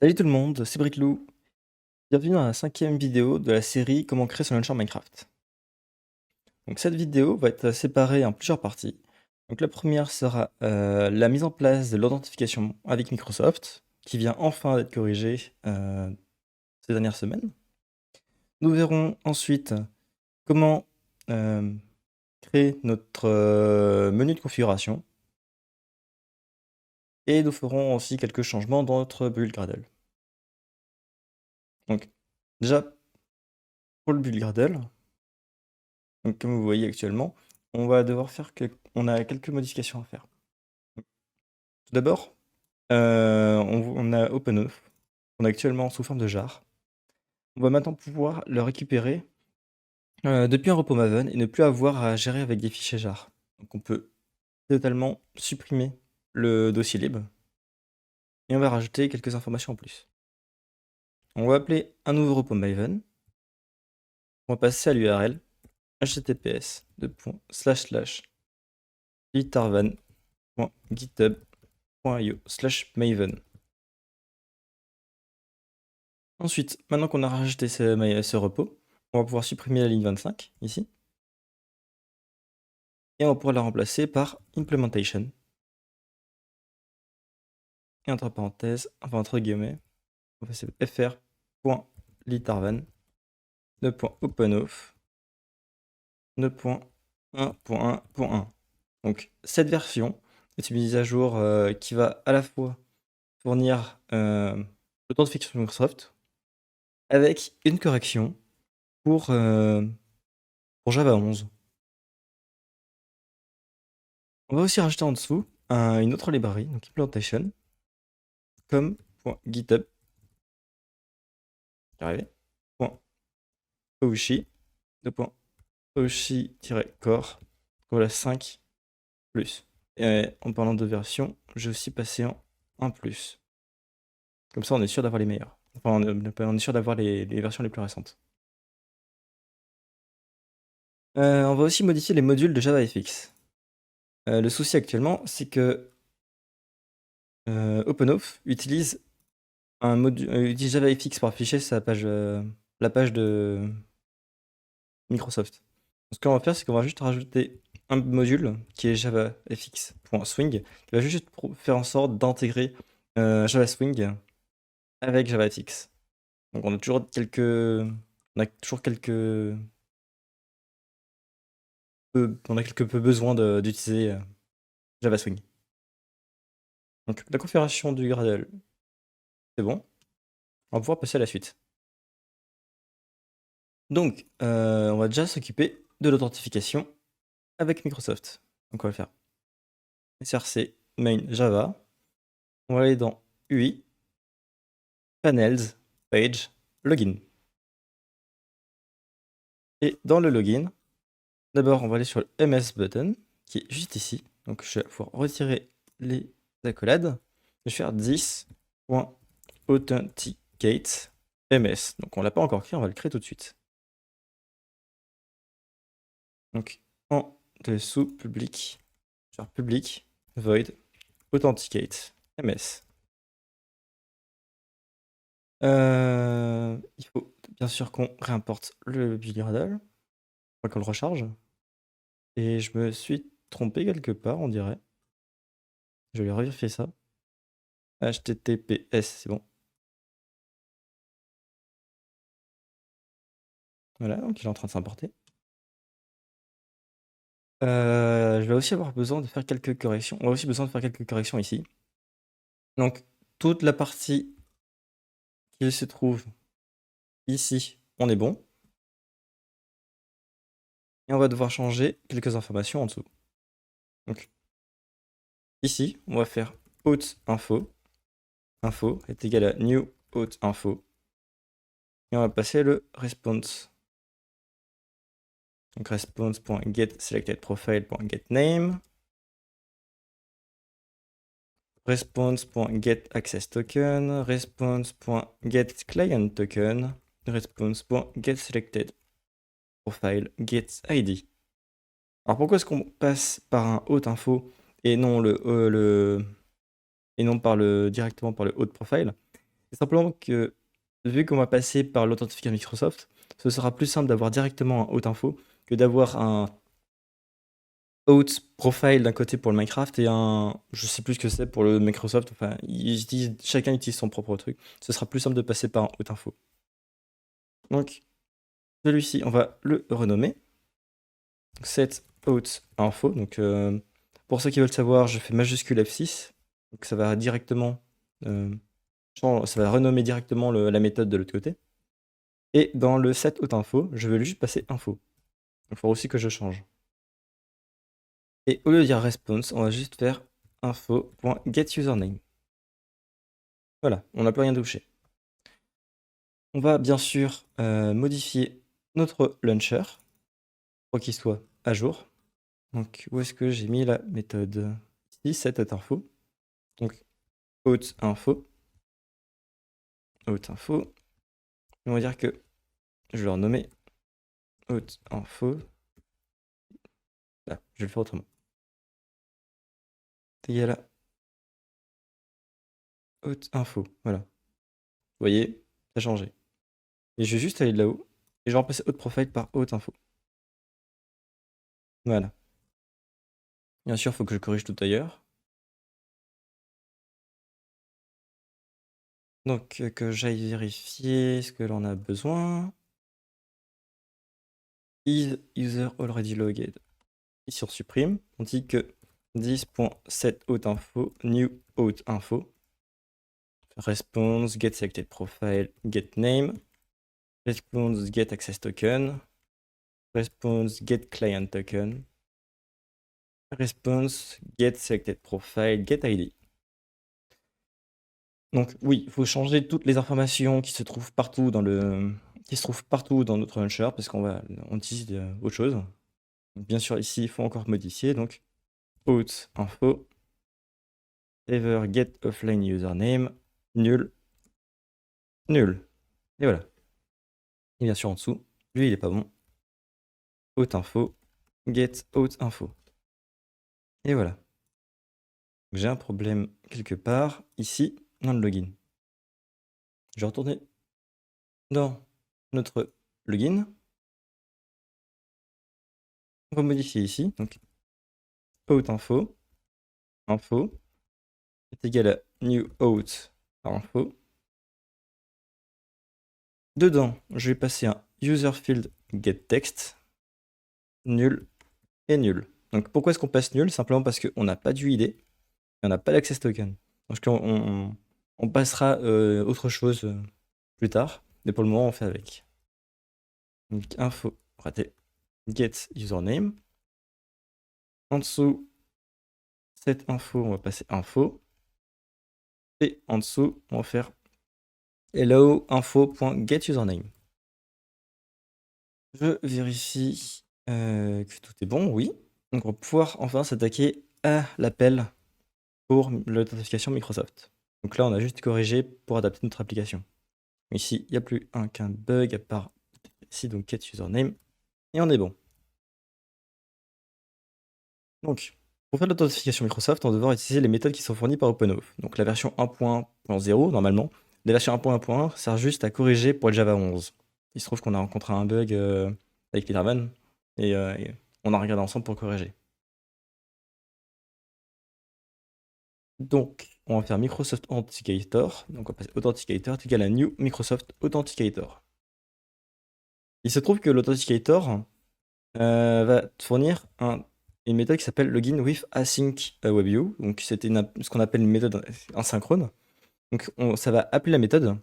Salut tout le monde, c'est Briclou. Bienvenue dans la 5e vidéo de la série Comment créer son launcher Minecraft. Donc cette vidéo va être séparée en plusieurs parties. Donc la première sera la mise en place de l'authentification avec Microsoft, qui vient enfin d'être corrigée ces dernières semaines. Nous verrons ensuite comment créer notre menu de configuration. Et nous ferons aussi quelques changements dans notre build Gradle. Donc déjà, pour le build Gradle, donc, comme vous voyez actuellement, on va devoir faire on a quelques modifications à faire. Tout d'abord, on a OpenOf, qu'on a actuellement sous forme de jar. On va maintenant pouvoir le récupérer depuis un repos Maven et ne plus avoir à gérer avec des fichiers jar. Donc on peut totalement supprimer le dossier lib et on va rajouter quelques informations en plus. On va appeler un nouveau repos Maven. On va passer à l'URL https://litarvan.github.io/maven. Ensuite, maintenant qu'on a rajouté ce repos, on va pouvoir supprimer la ligne 25 ici. Et on va pouvoir la remplacer par implementation. Et entre parenthèses, enfin entre guillemets, on va passer fr.litarvan, 2.openof, 2.1.1.1. Donc cette version est une mise à jour qui va à la fois fournir l'authentification de Microsoft avec une correction pour Java 11. On va aussi rajouter en dessous une autre librairie, donc implementation, comme.github, .oshi, .oshi-core, voilà 5 plus. Et en parlant de version, j'ai aussi passé en 1 plus. Comme ça, on est sûr d'avoir les meilleurs. Enfin, on est sûr d'avoir les versions les plus récentes. On va aussi modifier les modules de JavaFX. Le souci actuellement, c'est que OpenOf utilise utilise JavaFX pour afficher sa page, la page de Microsoft. Ce qu'on va faire, c'est qu'on va juste rajouter un module qui est javafx.swing, qui va juste faire en sorte d'intégrer JavaSwing avec JavaFX. Donc on a toujours quelques peu besoin d'utiliser JavaSwing. Donc la configuration du Gradle, c'est bon. On va pouvoir passer à la suite. Donc on va déjà s'occuper de l'authentification avec Microsoft. Donc on va faire src main java. On va aller dans UI, panels, page, login. Et dans le login, d'abord on va aller sur le MS button qui est juste ici. Donc je vais pouvoir retirer les accolades. Je vais faire this.authenticate ms. Donc on l'a pas encore créé, on va le créer tout de suite. Donc en dessous public, je vais faire public void authenticate ms. Il faut bien sûr qu'on réimporte le build-Gradle, qu'on le recharge. Et je me suis trompé quelque part, on dirait. Je vais revérifier ça. HTTPS, c'est bon. Voilà, donc il est en train de s'importer. Je vais aussi avoir besoin de faire quelques corrections. On a aussi besoin de faire quelques corrections ici. Donc, toute la partie qui se trouve ici, on est bon. Et on va devoir changer quelques informations en dessous. Donc, ici, on va faire auth info. Info est égal à new auth info. Et on va passer le response. Donc response.getSelectedProfile.getName, response.getAccessToken, response.getClientToken, response.getSelectedProfile.getID. Alors pourquoi est-ce qu'on passe par un auth info et non directement par le auth profile? C'est simplement que, vu qu'on va passer par l'authentificateur Microsoft, ce sera plus simple d'avoir directement un Auth-info que d'avoir un Auth profile d'un côté pour le Minecraft et un, je sais plus ce que c'est pour le Microsoft, enfin, chacun utilise son propre truc. Ce sera plus simple de passer par un Auth-info. Donc, celui-ci, on va le renommer. Set Auth-info. Donc, pour ceux qui veulent savoir, je fais majuscule F6. Donc, ça va directement, ça va renommer directement la méthode de l'autre côté. Et dans le set Auth-info, je veux juste passer info. Il faut aussi que je change. Et au lieu de dire response, on va juste faire info.getUsername. Voilà, on n'a plus rien touché. On va bien sûr modifier notre launcher pour qu'il soit à jour. Donc, où est-ce que j'ai mis la méthode? Ici, set.info. Donc, auth-info. Auth-info. On va dire que je vais le renommer auth-info. Là, je vais le faire autrement. C'est égal à auth-info. Voilà. Vous voyez, ça a changé. Et je vais juste aller de là-haut. Et je vais remplacer auth-profile par auth-info. Voilà. Bien sûr, il faut que je corrige tout ailleurs. Donc, que j'aille vérifier ce que l'on a besoin. Is user already logged? Ici, on supprime. On dit que 10.setAuthInfo, new authInfo. Response, get selected profile, get name. Response, get access token. Response, get client token. Response, get selected profile, get ID. Donc oui, il faut changer toutes les informations qui se trouvent partout dans notre launcher parce on utilise autre chose. Donc, bien sûr, ici, il faut encore modifier. Donc, auth-info, ever get offline username, nul, nul. Et voilà. Et bien sûr, en dessous, lui, il est pas bon. Auth-info, get auth-info. Et voilà. J'ai un problème quelque part ici dans le login. Je vais retourner dans notre login. On va modifier ici. Donc, auth-info, info, est égal à new auth-info. Dedans, je vais passer un user field get text, nul et nul. Donc pourquoi est-ce qu'on passe nul? Simplement parce qu'on n'a pas d'UID et on n'a pas d'access token. Donc on passera autre chose plus tard, mais pour le moment on fait avec. Donc info, raté, get username. En dessous, cette info, on va passer info. Et en dessous, on va faire hello info.getUsername. Je vérifie que tout est bon, oui. Donc on va pouvoir enfin s'attaquer à l'appel pour l'authentification Microsoft. Donc là, on a juste corrigé pour adapter notre application. Ici, il n'y a plus qu'un bug à part ici, donc get username, et on est bon. Donc, pour faire l'authentification Microsoft, on va devoir utiliser les méthodes qui sont fournies par OpenAuth. Donc la version 1.0, normalement. La version 1.1 sert juste à corriger pour le Java 11. Il se trouve qu'on a rencontré un bug avec Peterman, et on a regardé ensemble pour corriger. Donc, on va faire Microsoft Authenticator. Donc, on va passer Authenticator est égal à New Microsoft Authenticator. Il se trouve que l'Authenticator va te fournir une méthode qui s'appelle Login with Async WebView. Donc, c'était ce qu'on appelle une méthode asynchrone. Donc, ça va appeler la méthode.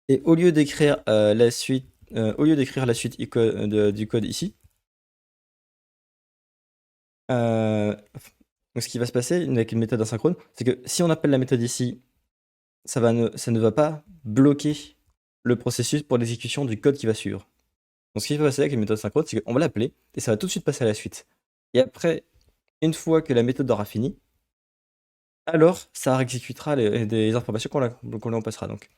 Et au lieu d'écrire la suite, du code ici, donc ce qui va se passer avec une méthode asynchrone, c'est que si on appelle la méthode ici, ça ne va pas bloquer le processus pour l'exécution du code qui va suivre. Donc ce qui va passer avec une méthode synchrone, c'est qu'on va l'appeler et ça va tout de suite passer à la suite. Et après, une fois que la méthode aura fini, alors ça exécutera des informations qu'on lui en passera. Donc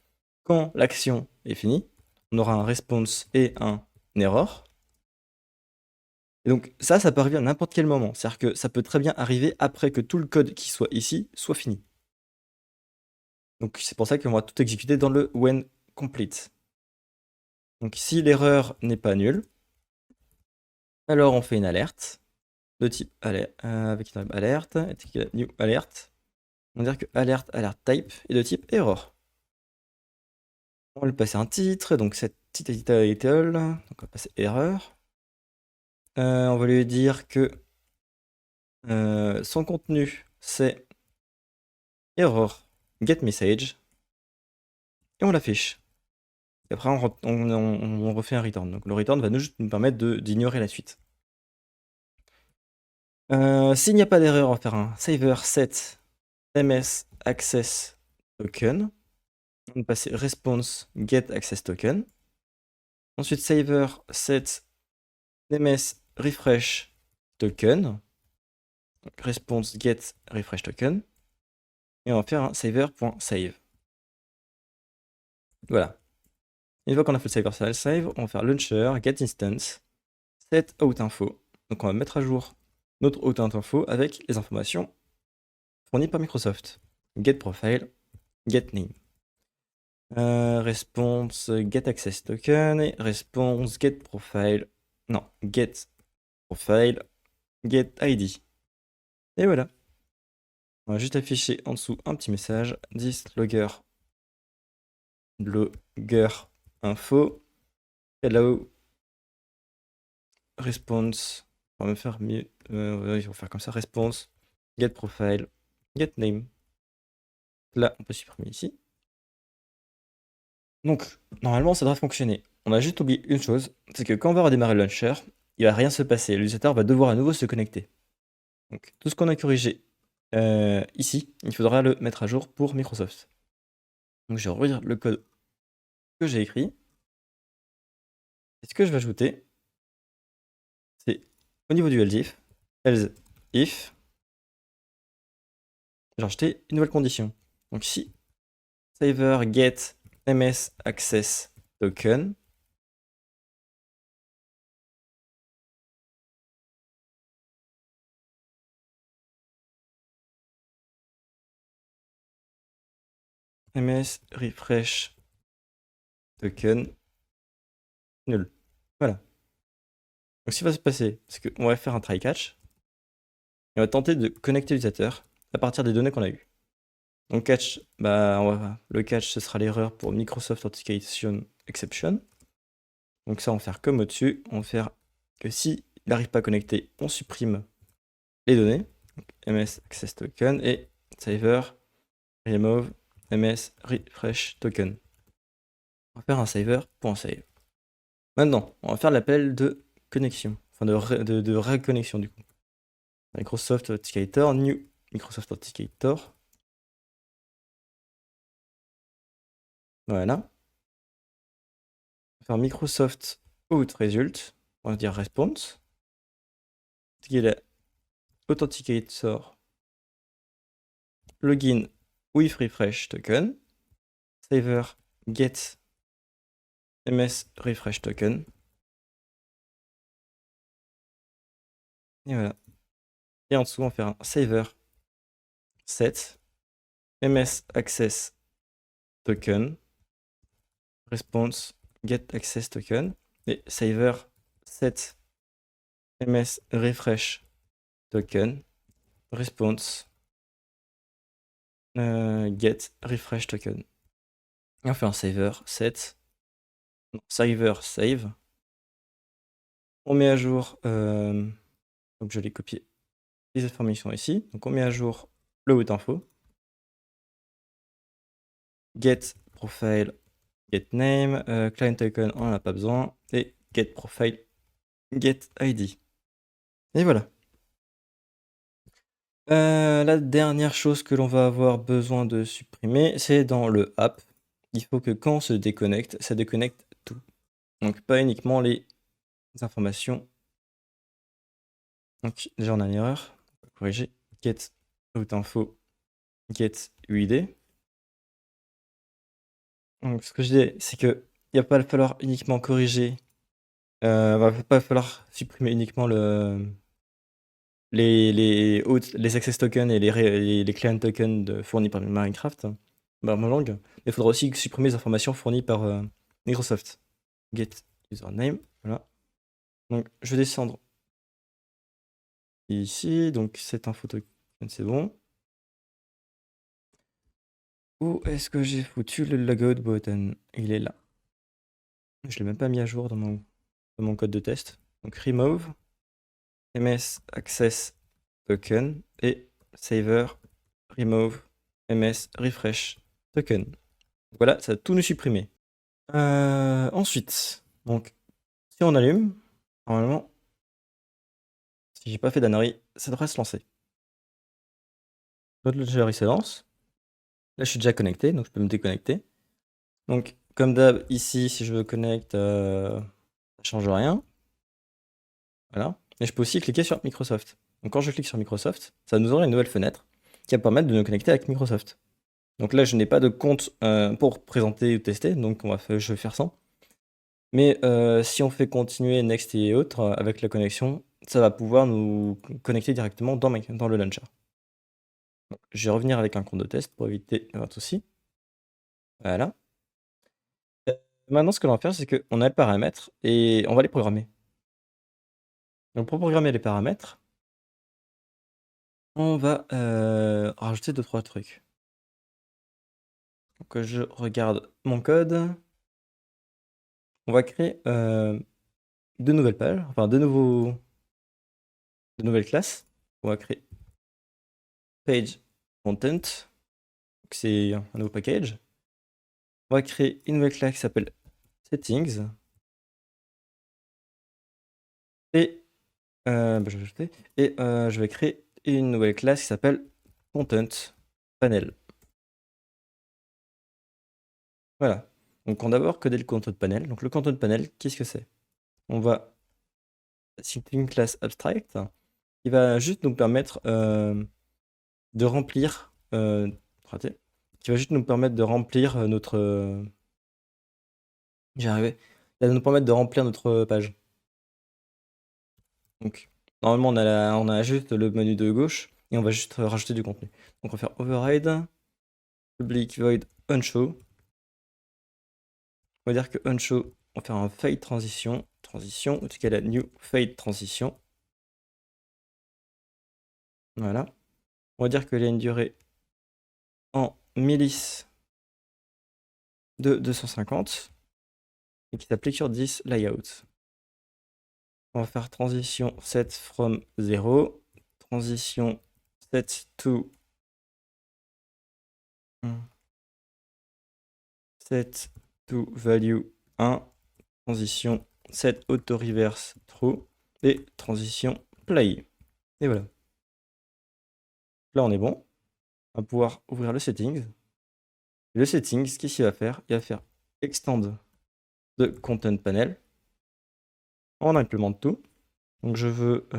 quand l'action est finie, on aura un response et un error. Et donc ça peut arriver à n'importe quel moment. C'est-à-dire que ça peut très bien arriver après que tout le code qui soit ici soit fini. Donc c'est pour ça qu'on va tout exécuter dans le when complete. Donc si l'erreur n'est pas nulle, alors on fait une alerte de type avec une alerte, new alert. On va dire que alert type est de type error. On va lui passer un titre, donc cette title, donc on va passer erreur. On va lui dire que son contenu c'est error get message et on l'affiche. Et après on refait un return. Donc le return va juste nous permettre d'ignorer la suite. S'il n'y a pas d'erreur, on va faire un saver set ms access token. On va passer response get access token. Ensuite saver set ms refresh token. Donc, response get refresh token. Et on va faire un saver.save. Voilà. Une fois qu'on a fait le saver.save, on va faire launcher get instance set out info. Donc on va mettre à jour notre out info avec les informations fournies par Microsoft. Get profile, get name. Response get access token et response get profile. Non, get profile, get ID. Et voilà. On va juste afficher en dessous un petit message. This logger info. Hello. Response. On va faire mieux. Il faut faire comme ça. Response. Get profile. Get name. Là, on peut supprimer ici. Donc, normalement, ça devrait fonctionner. On a juste oublié une chose, c'est que quand on va redémarrer le launcher, il va rien se passer. L'utilisateur va devoir à nouveau se connecter. Donc, tout ce qu'on a corrigé ici, il faudra le mettre à jour pour Microsoft. Donc, je vais relire le code que j'ai écrit. Et ce que je vais ajouter, c'est au niveau du else if, j'ai rajouté une nouvelle condition. Donc, si saver get ms access token, ms refresh token nul. Voilà. Donc, ce qui va se passer, c'est qu'on va faire un try catch et on va tenter de connecter l'utilisateur à partir des données qu'on a eues. Donc, catch, le catch, ce sera l'erreur pour Microsoft Authentication Exception. Donc, ça, on va faire comme au-dessus. On va faire que s'il n'arrive pas à connecter, on supprime les données. Donc, ms access token et saver remove ms refresh token. On va faire un saver.save. Maintenant, on va faire l'appel de connexion, enfin de reconnexion du coup. Microsoft Authenticator, new Microsoft Authenticator. Voilà. On va faire Microsoft out result, on va dire response. Qui est Authenticator login with refresh token. Saver get ms refresh token. Et voilà. Et en dessous, on va faire un saver set ms access token. Response get access token. Et saver set ms refresh token. Response get refresh token. Et on fait un saver set saver save. On met à jour, donc je l'ai copié, les informations ici. Donc on met à jour le out info. Get profile, get name, client token, on n'en a pas besoin. Et get profile, get ID. Et voilà. La dernière chose que l'on va avoir besoin de supprimer, c'est dans le app. Il faut que quand on se déconnecte, ça déconnecte tout. Donc pas uniquement les informations. Donc déjà on a une erreur. On va corriger. Get out info, get UID. Donc ce que je disais, c'est que il va pas falloir uniquement corriger. Va pas falloir supprimer uniquement les access tokens et les client tokens fournis par Minecraft. ma langue. Mais il faudra aussi supprimer les informations fournies par Microsoft. Get username, voilà. Donc je vais descendre ici, donc c'est un photo, c'est bon. Où est-ce que j'ai foutu le logout button? Il est là. Je l'ai même pas mis à jour dans mon code de test. Donc remove, ms access token et saver remove ms refresh token. Voilà, ça a tout nous supprimé. Ensuite, donc si on allume, normalement, si j'ai pas fait d'annerie, ça devrait se lancer. Notre launcher se lance. Là, je suis déjà connecté, donc je peux me déconnecter. Donc, comme d'hab, ici, si je veux connect, ça change rien. Voilà. Et je peux aussi cliquer sur Microsoft. Donc, quand je clique sur Microsoft, ça nous ouvre une nouvelle fenêtre qui va permettre de nous connecter avec Microsoft. Donc là, je n'ai pas de compte pour présenter ou tester, donc je vais faire sans. Mais si on fait continuer Next et autres avec la connexion, ça va pouvoir nous connecter directement dans le launcher. Donc, je vais revenir avec un compte de test pour éviter un souci. Voilà. Maintenant, ce que l'on va faire, c'est qu'on a les paramètres et on va les programmer. Donc, pour programmer les paramètres, on va rajouter 2-3 trucs. Donc, je regarde mon code. On va créer deux nouvelles pages, enfin deux nouvelles classes. On va créer page content, c'est un nouveau package. On va créer une nouvelle classe qui s'appelle settings. Et je vais ajouter. Et je vais créer une nouvelle classe qui s'appelle content panel. Voilà. Donc on va d'abord coder le content panel. Donc le content panel, qu'est-ce que c'est? On va c'est une classe abstract qui va juste nous permettre de remplir qui va juste nous permettre de remplir notre j'y arrivé. Elle va nous permettre de remplir notre page. Donc normalement on a juste le menu de gauche et on va juste rajouter du contenu. Donc on va faire override public void unshow. On va dire que unshow, on va faire un fade transition est égal à new fade transition. Voilà. On va dire qu'il y a une durée en milice de 250 et qui s'applique sur 10 layouts. On va faire transition set from 0, transition set to value 1, transition set auto reverse true et transition play. Et voilà. Là on est bon. On va pouvoir ouvrir le settings. Le settings, qu'est-ce qu'il va faire? Il va faire extend de content panel. On implémente tout. Donc je veux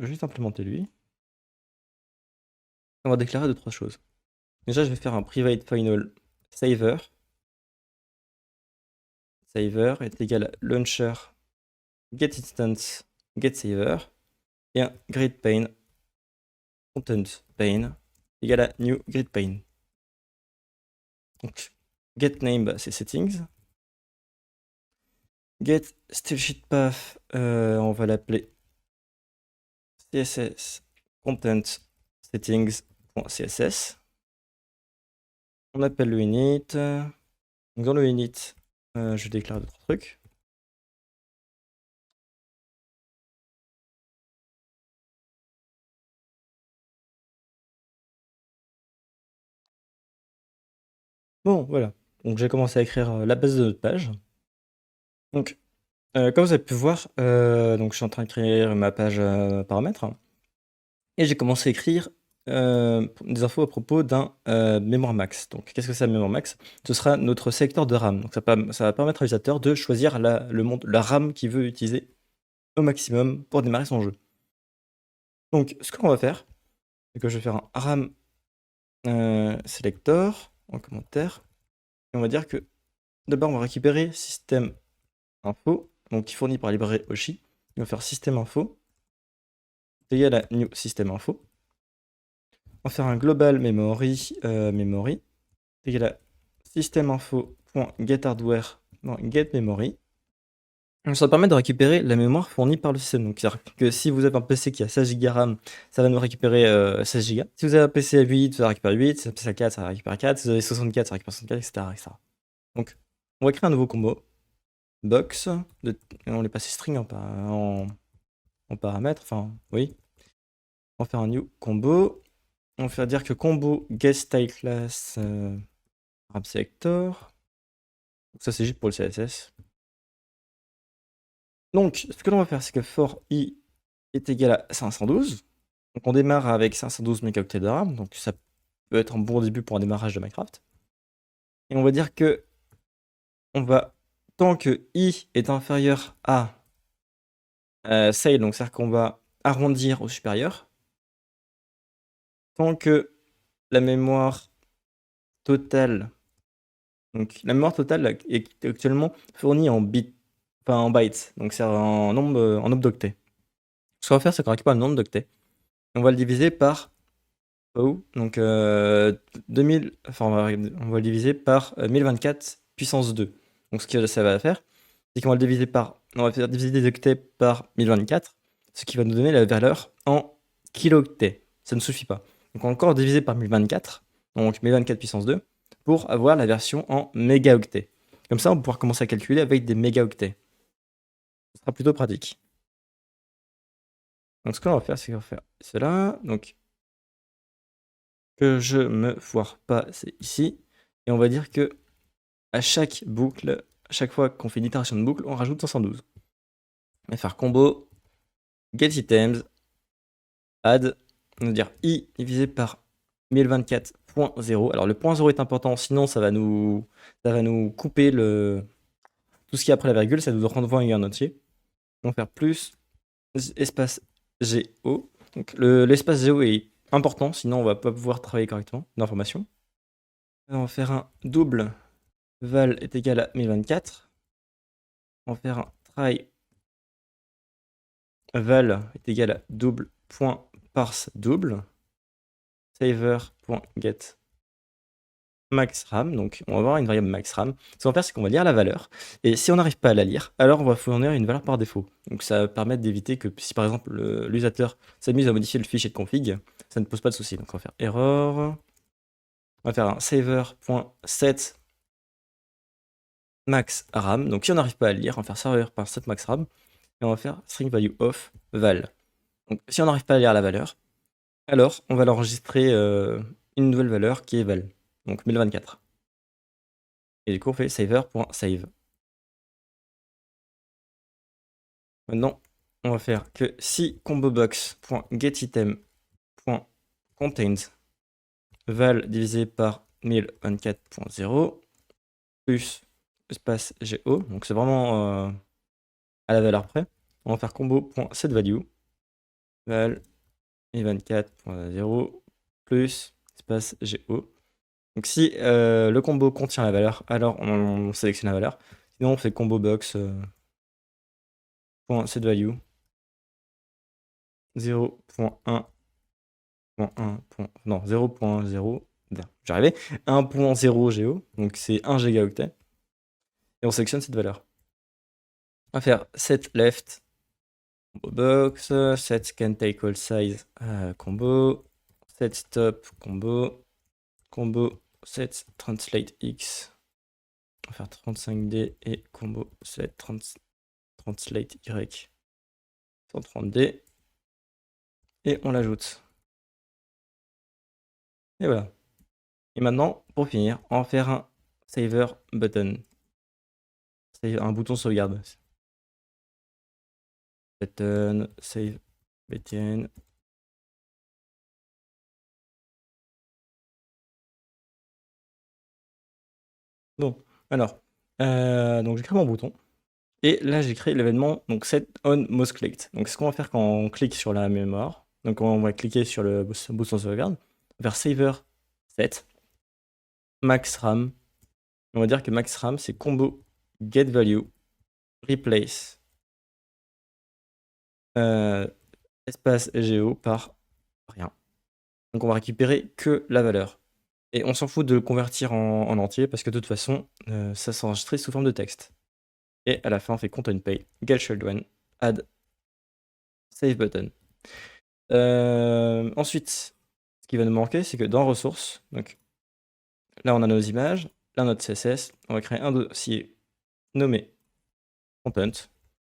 juste implémenter lui. On va déclarer 2-3 choses. Déjà, je vais faire un private final saver. Saver est égal à launcher get instance get saver et un grid pane content pane égal à new grid pane. Donc get name, c'est settings. Get stylesheet path, on va l'appeler css content settings.css. On appelle le init. Donc dans le init, je déclare d'autres trucs. Bon, voilà. Donc j'ai commencé à écrire la base de notre page. Donc, comme vous avez pu voir, donc je suis en train de créer ma page paramètres. Et j'ai commencé à écrire des infos à propos d'un mémoire max. Donc, qu'est-ce que c'est un mémoire max? Ce sera notre secteur de RAM. Donc, ça va permettre à l'utilisateur de choisir la RAM qu'il veut utiliser au maximum pour démarrer son jeu. Donc, ce qu'on va faire, c'est que je vais faire un RAM selector en commentaire. Et on va dire que d'abord, on va récupérer système info, donc qui est fourni par la librairie Oshi. On va faire système info égal à new system info. On va faire un global memory, memory égal à systemeinfo.getHardware dans getMemory. Donc, ça permet de récupérer la mémoire fournie par le système. Donc, c'est-à-dire que si vous avez un PC qui a 16 Go RAM, ça va nous récupérer 16 Go. Si vous avez un PC à 8, ça va récupérer 8. Si vous avez un PC à 4, ça va récupérer 4. Si vous avez 64, ça récupère 64, etc., etc. Donc, on va créer un nouveau combo. Box. On est passé string en paramètre. Enfin, oui. On va faire un new combo. On va faire dire que combo getStyleClass RAM selector. Donc, ça, c'est juste pour le CSS. Donc, ce que l'on va faire, c'est que for i est égal à 512. Donc, on démarre avec 512 mégaoctets de RAM. Donc, ça peut être un bon début pour un démarrage de Minecraft. Et on va dire que tant que i est inférieur à sale, donc c'est-à-dire qu'on va arrondir au supérieur, tant que la mémoire totale, donc la mémoire totale est actuellement fournie en bits, enfin en bytes, donc c'est en nombre d'octets. Ce qu'on va faire, c'est qu'on récupère le nombre d'octets. On va le diviser par donc 2000, enfin on va le diviser par 1024 puissance 2. Donc ce que ça va faire, c'est qu'on va le diviser par, on va faire diviser des octets par 1024, ce qui va nous donner la valeur en kilooctets. Ça ne suffit pas. Donc on va encore diviser par 1024, donc 1024 puissance 2, pour avoir la version en mégaoctets. Comme ça, on va pouvoir commencer à calculer avec des mégaoctets. Ce sera plutôt pratique. Donc ce qu'on va faire, c'est qu'on va faire cela. Donc que je me foire pas, c'est ici. Et on va dire que à chaque boucle, à chaque fois qu'on fait une itération de boucle, on rajoute 512. On va faire combo getItems add, on va dire i divisé par 1024.0. Alors le point 0 est important, sinon ça va nous couper tout ce qui est après la virgule, ça nous renvoie un entier. On va faire plus espace GO. Donc l'espace GO est important, sinon on va pas pouvoir travailler correctement l'information. On va faire un double val est égal à 1024. On va faire un try val est égal à double point parse double saver.get max RAM. Donc on va avoir une variable max RAM. Ce qu'on va faire, c'est qu'on va lire la valeur. Et si on n'arrive pas à la lire, alors on va fournir une valeur par défaut. Donc ça va permettre d'éviter que si par exemple l'utilisateur s'amuse à modifier le fichier de config, ça ne pose pas de souci. Donc on va faire error. On va faire un saver.set max RAM. Donc si on n'arrive pas à le lire, on va faire server.set max RAM. Et on va faire string value of val. Donc si on n'arrive pas à lire la valeur, alors on va l'enregistrer une nouvelle valeur qui est val. Donc 1024. Et du coup, on fait saver.save. Maintenant, on va faire que si combobox.getItem.contains val divisé par 1024.0 plus espace GO, donc c'est vraiment à la valeur près, on va faire combo.setValue val 1024.0 plus espace GO. Donc si le combo contient la valeur, alors on sélectionne la valeur. Sinon, on fait combo box .setValue 0.1 non 0.0 j'arrivais 1.0 GO, donc c'est 1 gigaoctet. Et on sélectionne cette valeur. On va faire set left combo box, set can take all size combo, set stop combo, combo set translate x. On va faire 35D et combo set translate y 130D. Et on l'ajoute. Et voilà. Et maintenant, pour finir, on va faire un saver button. C'est un bouton sauvegarde. Button, save, btn. Bon, alors, donc j'ai créé mon bouton. Et là, j'ai créé l'événement, donc set on most clicked. Donc, ce qu'on va faire quand on clique sur la mémoire, donc on va cliquer sur le bouton sauvegarde, vers saver set, max RAM. On va dire que max RAM, c'est combo get value, replace, espace GO par rien. Donc, on va récupérer que la valeur. Et on s'en fout de le convertir en entier parce que de toute façon, ça s'enregistrait sous forme de texte. Et à la fin, on fait content pay, get children, add, save button. Ensuite, ce qui va nous manquer, c'est que dans ressources, donc là on a nos images, là notre CSS, on va créer un dossier nommé content.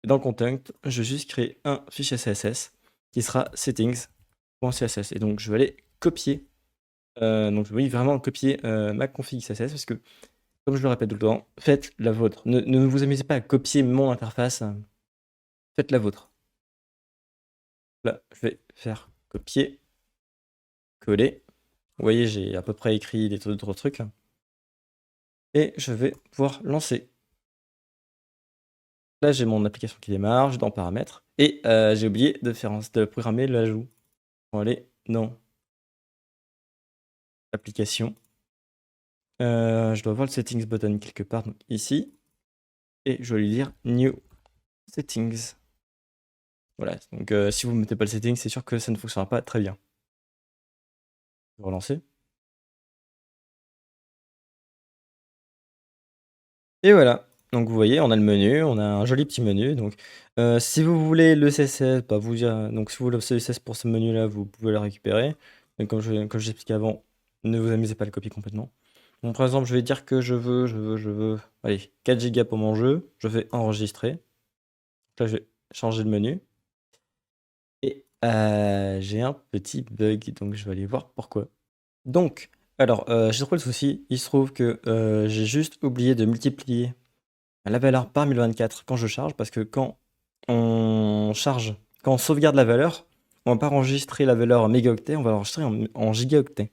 Et dans content, je vais juste créer un fichier CSS qui sera settings.css. Et donc je vais aller copier, donc oui, vraiment copier ma config CSS parce que, comme je le répète tout le temps, faites la vôtre. Ne vous amusez pas à copier mon interface, faites la vôtre. Là, je vais faire copier, coller. Vous voyez, j'ai à peu près écrit des autres trucs. Et je vais pouvoir lancer. Là, j'ai mon application qui démarre, je vais dans paramètres. Et j'ai oublié de programmer l'ajout. On va aller dans application. Je dois avoir le settings button quelque part, donc ici. Et je vais lui dire new settings. Voilà, donc si vous ne mettez pas le setting, c'est sûr que ça ne fonctionnera pas très bien. Je vais relancer. Et voilà. Donc vous voyez, on a le menu, on a un joli petit menu. Donc si vous voulez le CSS, bah, donc si vous voulez le CSS pour ce menu-là, vous pouvez le récupérer. Mais comme j'ai expliqué avant, ne vous amusez pas à le copier complètement. Donc par exemple, je vais dire que je veux, allez, 4 Go pour mon jeu. Je vais enregistrer. Là, je vais changer le menu. Et j'ai un petit bug, donc je vais aller voir pourquoi. Donc, alors, j'ai trouvé le souci. Il se trouve que j'ai juste oublié de multiplier la valeur par 1024 quand je charge, parce que quand on sauvegarde la valeur, on va pas enregistrer la valeur en mégaoctet, on va l'enregistrer en gigaoctet.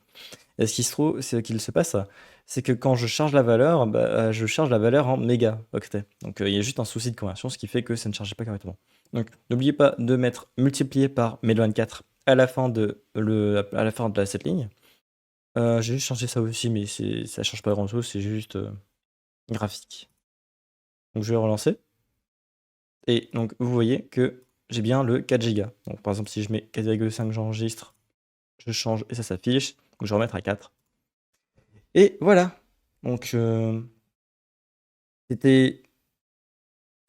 Et ce qu'il se passe, c'est que quand je charge la valeur, bah, je charge la valeur en mégaoctet. Donc il y a juste un souci de conversion, ce qui fait que ça ne chargeait pas correctement. Donc n'oubliez pas de mettre multiplié par 1024 à la fin de cette ligne. J'ai juste changé ça aussi, mais ça change pas grand chose, c'est juste graphique. Donc je vais relancer. Et donc vous voyez que j'ai bien le 4 Go. Donc par exemple, si je mets 4,5, j'enregistre, je change et ça s'affiche. Donc je vais remettre à 4. Et voilà. Donc c'était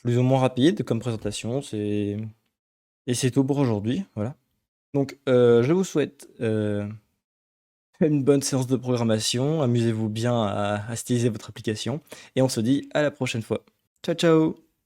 plus ou moins rapide comme présentation. Et c'est tout pour aujourd'hui. Voilà. Donc je vous souhaite une bonne séance de programmation. Amusez-vous bien à styliser votre application. Et on se dit à la prochaine fois. Ciao ciao.